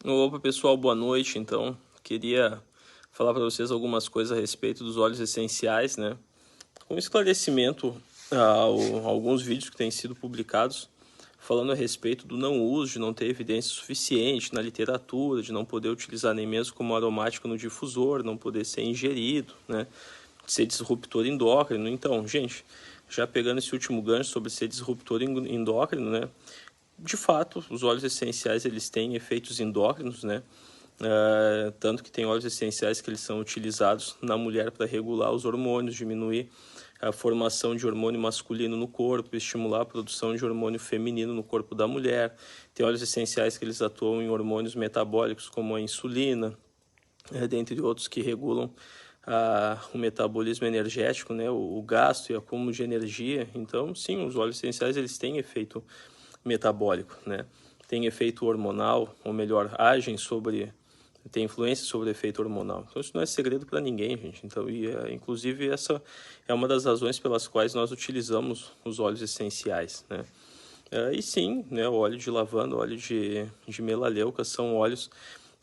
Opa pessoal, boa noite. Então, queria falar para vocês algumas coisas a respeito dos óleos essenciais, né? Um esclarecimento a alguns vídeos que têm sido publicados falando a respeito do não uso, de não ter evidência suficiente na literatura, de não poder utilizar nem mesmo como aromático no difusor, não poder ser ingerido, né? Ser disruptor endócrino. Então, gente, já pegando esse último gancho sobre ser disruptor endócrino, né? De fato, os óleos essenciais eles têm efeitos endócrinos, né? Tanto que tem óleos essenciais que eles são utilizados na mulher para regular os hormônios, diminuir a formação de hormônio masculino no corpo, estimular a produção de hormônio feminino no corpo da mulher. Tem óleos essenciais que eles atuam em hormônios metabólicos como a insulina, dentre outros que regulam o metabolismo energético, né, o gasto e acúmulo de energia. Então, sim, os óleos essenciais eles têm efeito metabólico, né? Tem efeito hormonal, ou melhor, tem influência sobre o efeito hormonal. Então isso não é segredo para ninguém, gente. Então, inclusive essa é uma das razões pelas quais nós utilizamos os óleos essenciais, né? E sim, né, o óleo de lavanda, o óleo de melaleuca são óleos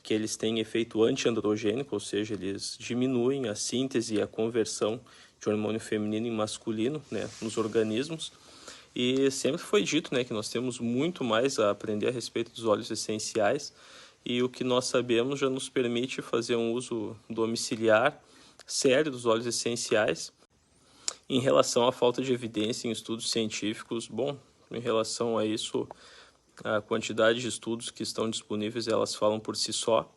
que eles têm efeito antiandrogênico, ou seja, eles diminuem a síntese e a conversão de hormônio feminino em masculino, né, nos organismos. E sempre foi dito, né, que nós temos muito mais a aprender a respeito dos óleos essenciais, e o que nós sabemos já nos permite fazer um uso domiciliar sério dos óleos essenciais. Em relação à falta de evidência em estudos científicos, bom, em relação a isso, a quantidade de estudos que estão disponíveis, elas falam por si só.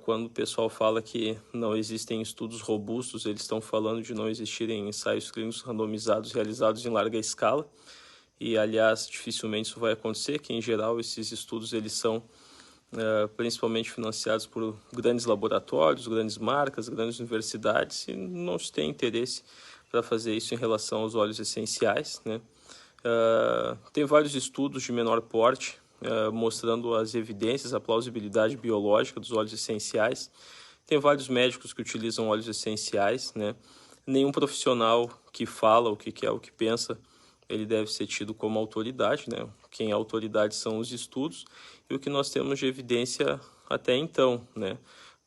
Quando o pessoal fala que não existem estudos robustos, eles estão falando de não existirem ensaios clínicos randomizados realizados em larga escala. E, aliás, dificilmente isso vai acontecer, que, em geral, esses estudos eles são principalmente financiados por grandes laboratórios, grandes marcas, grandes universidades, e não se tem interesse para fazer isso em relação aos óleos essenciais, né? Tem vários estudos de menor porte mostrando as evidências, a plausibilidade biológica dos óleos essenciais. Tem vários médicos que utilizam óleos essenciais, né? Nenhum profissional que fala o que quer, o que pensa, ele deve ser tido como autoridade, né? Quem é autoridade são os estudos e o que nós temos de evidência até então, né?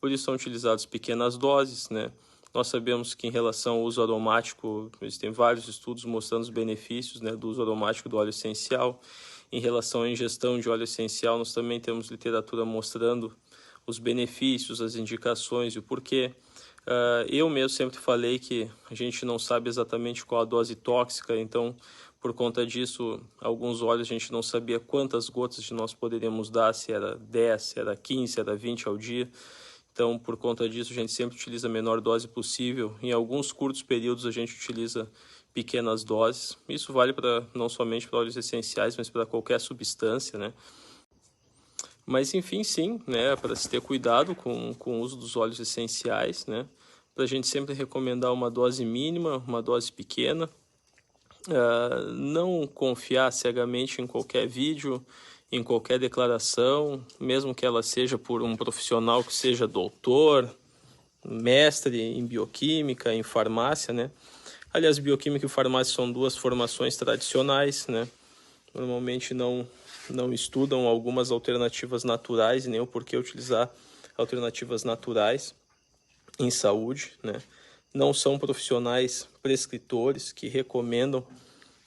Por isso são utilizados pequenas doses, né? Nós sabemos que em relação ao uso aromático, existem vários estudos mostrando os benefícios, né, do uso aromático do óleo essencial. Em relação à ingestão de óleo essencial, nós também temos literatura mostrando os benefícios, as indicações e o porquê. Eu mesmo sempre falei que a gente não sabe exatamente qual a dose tóxica, então, por conta disso, alguns óleos a gente não sabia quantas gotas nós poderíamos dar, se era 10, se era 15, se era 20 ao dia. Então, por conta disso, a gente sempre utiliza a menor dose possível. Em alguns curtos períodos, a gente utiliza pequenas doses. Isso vale para não somente para óleos essenciais, mas para qualquer substância, né? Mas, enfim, sim, né? Para se ter cuidado com o uso dos óleos essenciais, né? Para a gente sempre recomendar uma dose mínima, uma dose pequena. Não confiar cegamente em qualquer vídeo, em qualquer declaração, mesmo que ela seja por um profissional que seja doutor, mestre em bioquímica, em farmácia, né? Aliás, bioquímica e farmácia são duas formações tradicionais, né? Normalmente não estudam algumas alternativas naturais e nem o porquê utilizar alternativas naturais em saúde, né? Não são profissionais prescritores que recomendam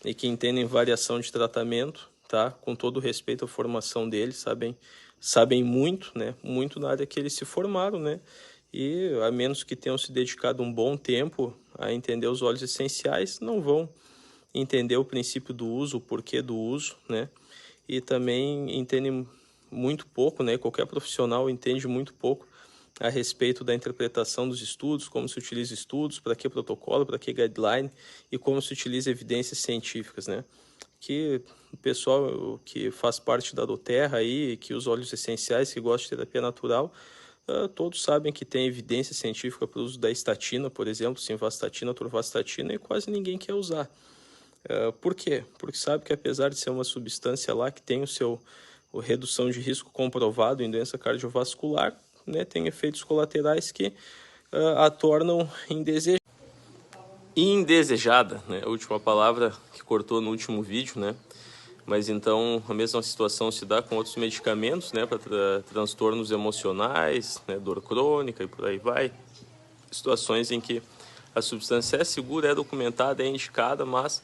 e que entendem variação de tratamento, tá? Com todo respeito à formação deles, sabem muito, né? Muito na área que eles se formaram, né? E a menos que tenham se dedicado um bom tempo a entender os óleos essenciais, não vão entender o princípio do uso, o porquê do uso, né? E também entendem muito pouco, né? Qualquer profissional entende muito pouco a respeito da interpretação dos estudos, como se utiliza estudos, para que protocolo, para que guideline e como se utiliza evidências científicas, né? Que o pessoal que faz parte da doTERRA aí, que os óleos essenciais, que gosta de terapia natural, todos sabem que tem evidência científica para o uso da estatina, por exemplo, simvastatina, atorvastatina, e quase ninguém quer usar. Por quê? Porque sabe que apesar de ser uma substância lá que tem o redução de risco comprovado em doença cardiovascular, né, tem efeitos colaterais que a tornam indesejada, né? A última palavra que cortou no último vídeo, né? Mas então a mesma situação se dá com outros medicamentos, né, para transtornos emocionais, né, dor crônica e por aí vai. Situações em que a substância é segura, é documentada, é indicada, mas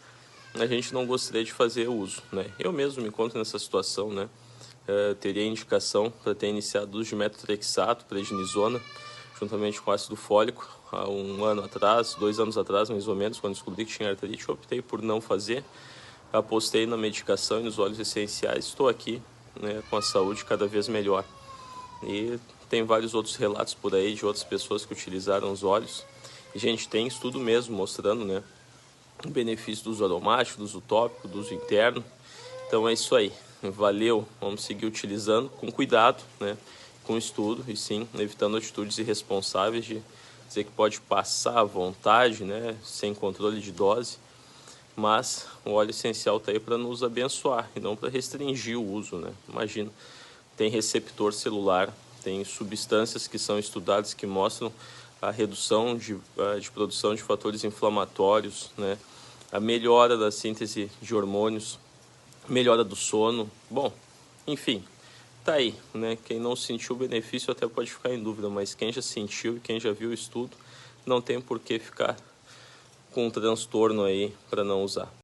a gente não gostaria de fazer uso, né? Eu mesmo me encontro nessa situação, né? Teria indicação para ter iniciado o uso de metotrexato, prednisona, juntamente com ácido fólico, há 1 ano atrás, 2 anos atrás, mais ou menos, quando descobri que tinha artrite, eu optei por não fazer. Apostei na medicação e nos óleos essenciais, estou aqui, né, com a saúde cada vez melhor. E tem vários outros relatos por aí de outras pessoas que utilizaram os óleos. E, gente, tem estudo mesmo mostrando, né, o benefício do uso aromático, do uso tópico, do uso interno. Então é isso aí. Valeu, vamos seguir utilizando com cuidado, né, com estudo e sim, evitando atitudes irresponsáveis de dizer que pode passar à vontade, né, sem controle de dose. Mas o óleo essencial está aí para nos abençoar e não para restringir o uso, né? Imagina, tem receptor celular, tem substâncias que são estudadas que mostram a redução de produção de fatores inflamatórios, né? A melhora da síntese de hormônios, melhora do sono. Bom, enfim, tá aí, né? Quem não sentiu o benefício até pode ficar em dúvida, mas quem já sentiu e quem já viu o estudo não tem por que ficar com um transtorno aí para não usar.